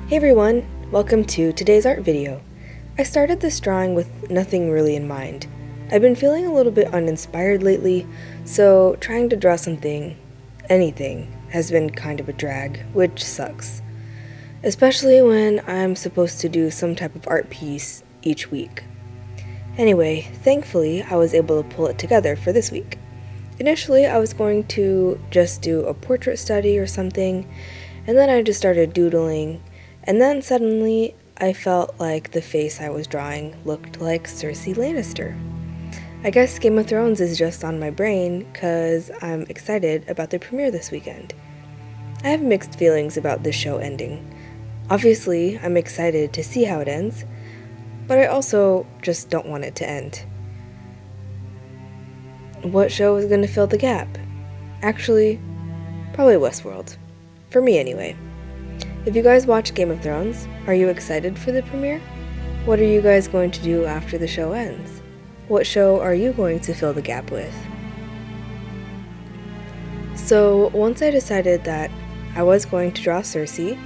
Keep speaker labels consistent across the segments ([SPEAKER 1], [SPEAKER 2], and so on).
[SPEAKER 1] Hey everyone, welcome to today's art video. I started this drawing with nothing really in mind. I've been feeling a little bit uninspired lately, so trying to draw anything, has been kind of a drag, which sucks. Especially when I'm supposed to do some type of art piece each week. Anyway, thankfully I was able to pull it together for this week. Initially I was going to just do a portrait study or something, and then I just started doodling. And then suddenly, I felt like the face I was drawing looked like Cersei Lannister. I guess Game of Thrones is just on my brain, cause I'm excited about the premiere this weekend. I have mixed feelings about this show ending. Obviously, I'm excited to see how it ends, but I also just don't want it to end. What show is going to fill the gap? Actually, probably Westworld. For me anyway. If you guys watch Game of Thrones, are you excited for the premiere? What are you guys going to do after the show ends? What show are you going to fill the gap with? So, once I decided that I was going to draw Cersei,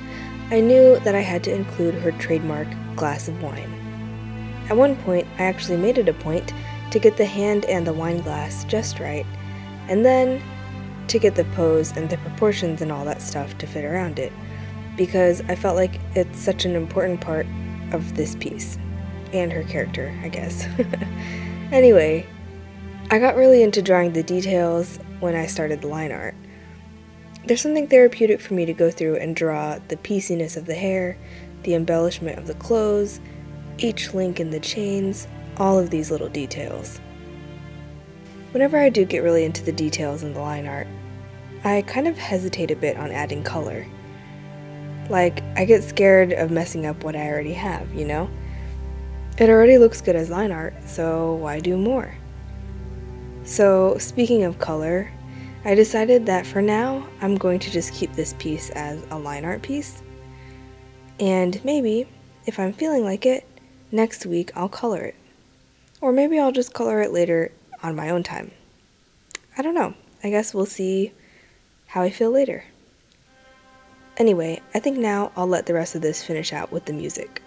[SPEAKER 1] I knew that I had to include her trademark glass of wine. At one point, I actually made it a point to get the hand and the wine glass just right, and then to get the pose and the proportions and all that stuff to fit around it, because I felt like it's such an important part of this piece. And her character, I guess. Anyway, I got really into drawing the details when I started the line art. There's something therapeutic for me to go through and draw the pieciness of the hair, the embellishment of the clothes, each link in the chains, all of these little details. Whenever I do get really into the details in the line art, I kind of hesitate a bit on adding color. Like, I get scared of messing up what I already have, you know? It already looks good as line art, so why do more? So, speaking of color, I decided that for now, I'm going to just keep this piece as a line art piece. And maybe, if I'm feeling like it, next week I'll color it. Or maybe I'll just color it later on my own time. I don't know. I guess we'll see how I feel later. Anyway, I think now I'll let the rest of this finish out with the music.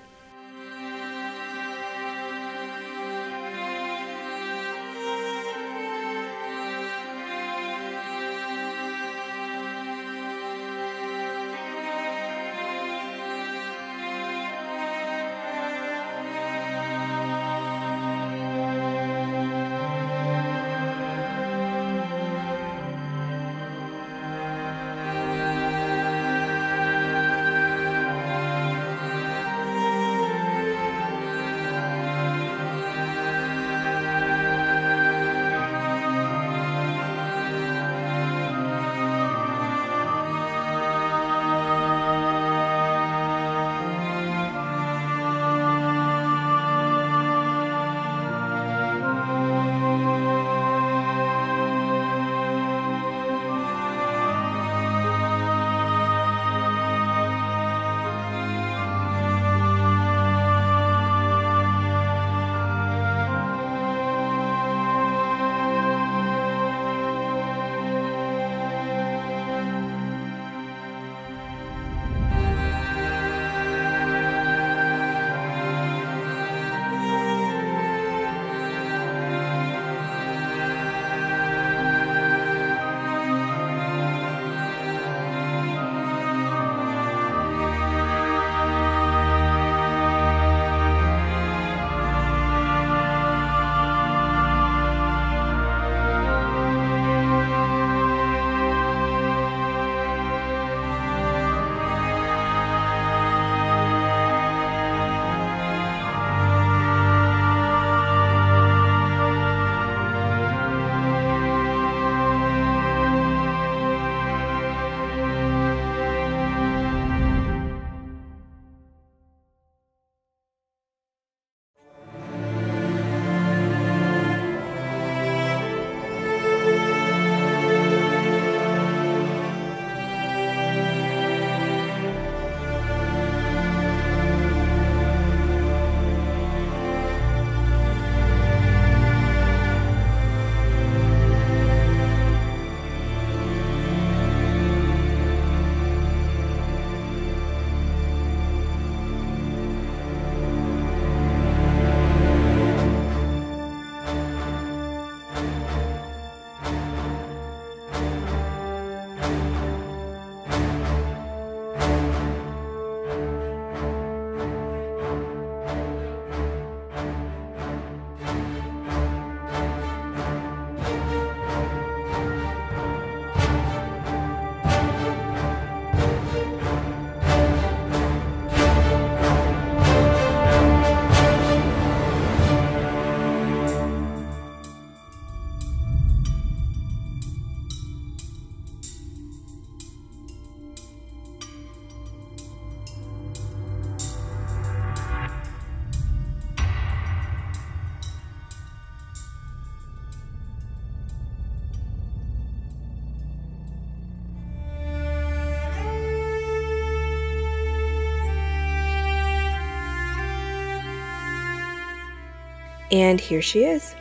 [SPEAKER 1] And here she is.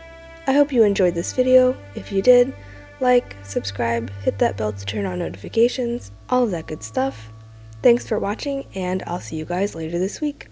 [SPEAKER 1] I hope you enjoyed this video. If you did, like, subscribe, hit that bell to turn on notifications, all of that good stuff. Thanks for watching, and I'll see you guys later this week.